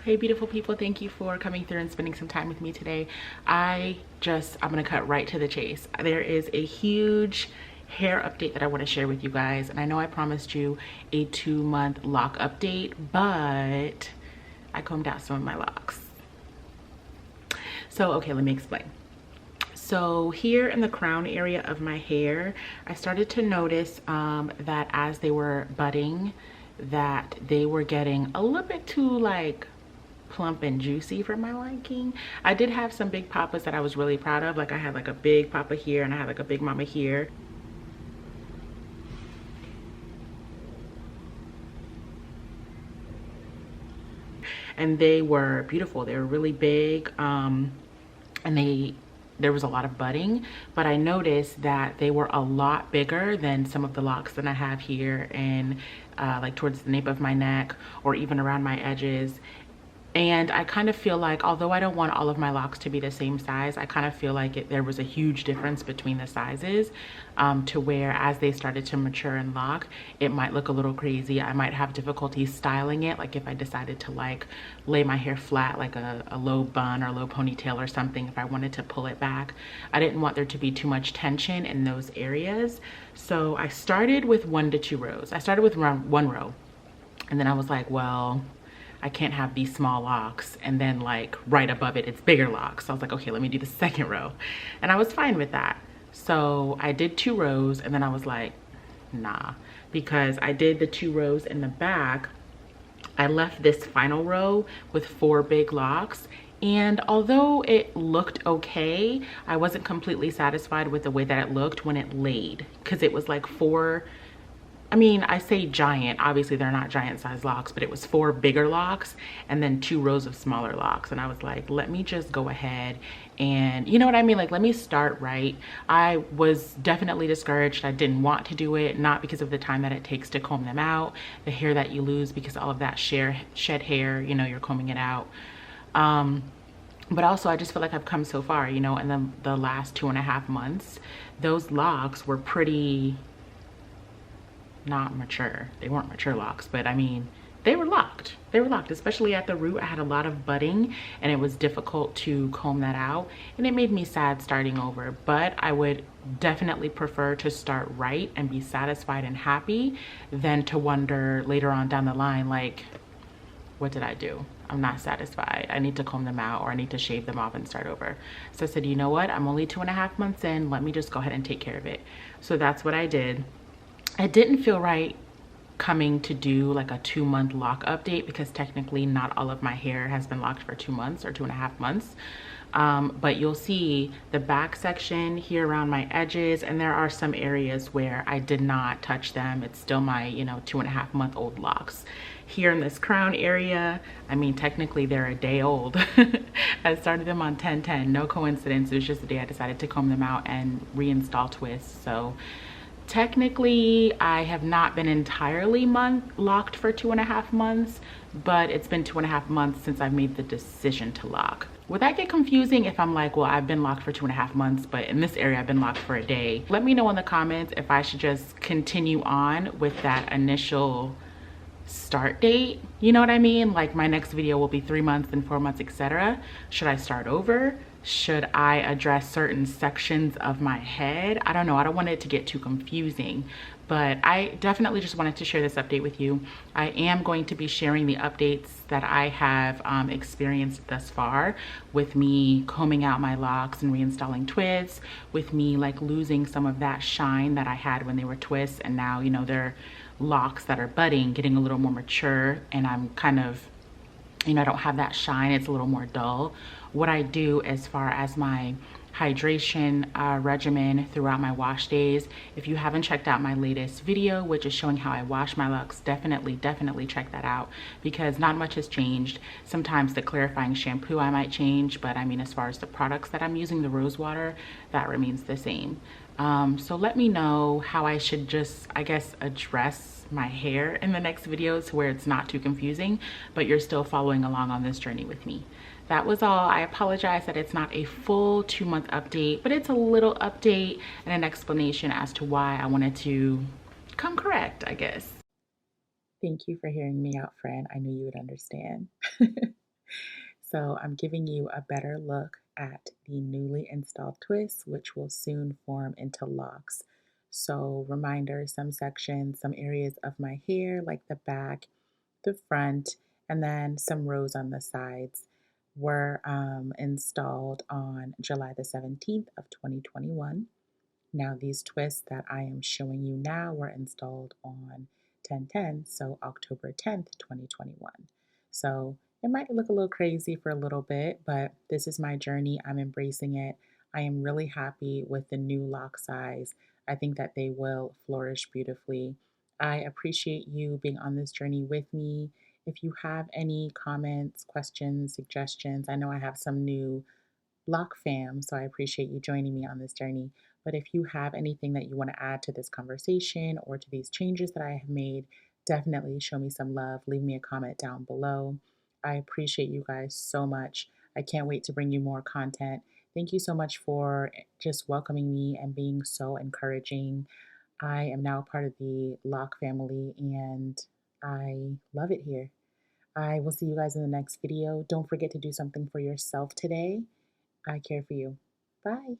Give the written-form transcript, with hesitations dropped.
Hey beautiful people, thank you for coming through and spending some time with me today. I'm gonna cut right to the chase. There is a huge hair update that I want to share with you guys, and I know I promised you a 2-month lock update, but I combed out some of my locks. So okay, let me explain. So here in the crown area of my hair, I started to notice that as they were budding, that they were getting a little bit too like plump and juicy for my liking. I did have some big papas that I was really proud of. Like I had like a big papa here and I had like a big mama here. And they were beautiful. They were really big. And there was a lot of budding, but I noticed that they were a lot bigger than some of the locks that I have here and like towards the nape of my neck or even around my edges. And I kind of feel like, although I don't want all of my locks to be the same size, I kind of feel like there was a huge difference between the sizes to where as they started to mature and lock, it might look a little crazy. I might have difficulty styling it. Like if I decided to like lay my hair flat, like a low bun or low ponytail or something, if I wanted to pull it back, I didn't want there to be too much tension in those areas. So I started with 1 to 2 rows. I started with around 1 row. And then I was like, well, I can't have these small locks and then like right above it it's bigger locks. So I was like, okay, let me do the 2nd row. And I was fine with that. So I did 2 rows and then I was like, nah, because I did the 2 rows in the back. I left this final row with 4 big locks. And although it looked okay, I wasn't completely satisfied with the way that it looked when it laid, because it was like 4, I mean, I say giant, obviously they're not giant size locks, but it was 4 bigger locks and then 2 rows of smaller locks. And I was like, let me just go ahead and, you know what I mean? Like, let me start right. I was definitely discouraged. I didn't want to do it, not because of the time that it takes to comb them out, the hair that you lose because all of that shed hair, you know, you're combing it out. But also I just feel like I've come so far, you know, in the last 2.5 months, those locks were pretty not mature. They weren't mature locks, but I mean, they were locked. They were locked, especially at the root. I had a lot of budding and it was difficult to comb that out and it made me sad starting over. But I would definitely prefer to start right and be satisfied and happy than to wonder later on down the line, like, what did I do? I'm not satisfied. I need to comb them out or I need to shave them off and start over. So I said, you know what? I'm only 2.5 months in. Let me just go ahead and take care of it. So that's what I did. I didn't feel right coming to do like a 2-month lock update because technically not all of my hair has been locked for 2 months or 2.5 months. But you'll see the back section here around my edges, and there are some areas where I did not touch them. It's still my, you know, 2.5-month-old locks. Here in this crown area, I mean, technically they're a day old. I started them on 10/10, no coincidence. It was just the day I decided to comb them out and reinstall twists. So technically I have not been entirely locked for 2.5 months, but it's been 2.5 months since I've made the decision to lock. Would that get confusing if I'm like, well, I've been locked for 2.5 months, but in this area I've been locked for a day? Let me know in the comments if I should just continue on with that initial start date. You know what I mean? Like my next video will be 3 months and 4 months, etc. Should I start over? Should I address certain sections of my head? I don't know. I don't want it to get too confusing, but I definitely just wanted to share this update with you. I am going to be sharing the updates that I have experienced thus far with me combing out my locks and reinstalling twists, with me like losing some of that shine that I had when they were twists, and now, you know, they're locks that are budding, getting a little more mature, and I'm kind of, you know, I don't have that shine. It's a little more dull. What I do as far as my hydration regimen throughout my wash days, if you haven't checked out my latest video, which is showing how I wash my locks, definitely check that out, because not much has changed. Sometimes the clarifying shampoo I might change, but I mean, as far as the products that I'm using, the rose water, that remains the same. So let me know how I should just, I guess, address my hair in the next videos where it's not too confusing, but you're still following along on this journey with me. That was all. I apologize that it's not a full 2-month update, but it's a little update and an explanation as to why I wanted to come correct, I guess. Thank you for hearing me out, friend. I knew you would understand. So I'm giving you a better look at the newly installed twists, which will soon form into locks. So reminder, some sections, some areas of my hair, like the back, the front, and then some rows on the sides were installed on July the 17th of 2021. Now, these twists that I am showing you now were installed on 10/10, so October 10th, 2021. So it might look a little crazy for a little bit, but this is my journey. I'm embracing it. I am really happy with the new lock size. I think that they will flourish beautifully. I appreciate you being on this journey with me. If you have any comments, questions, suggestions, I know I have some new Loc fam, so I appreciate you joining me on this journey. But if you have anything that you want to add to this conversation or to these changes that I have made, definitely show me some love. Leave me a comment down below. I appreciate you guys so much. I can't wait to bring you more content. Thank you so much for just welcoming me and being so encouraging. I am now a part of the Loc family and I love it here. I will see you guys in the next video. Don't forget to do something for yourself today. I care for you. Bye.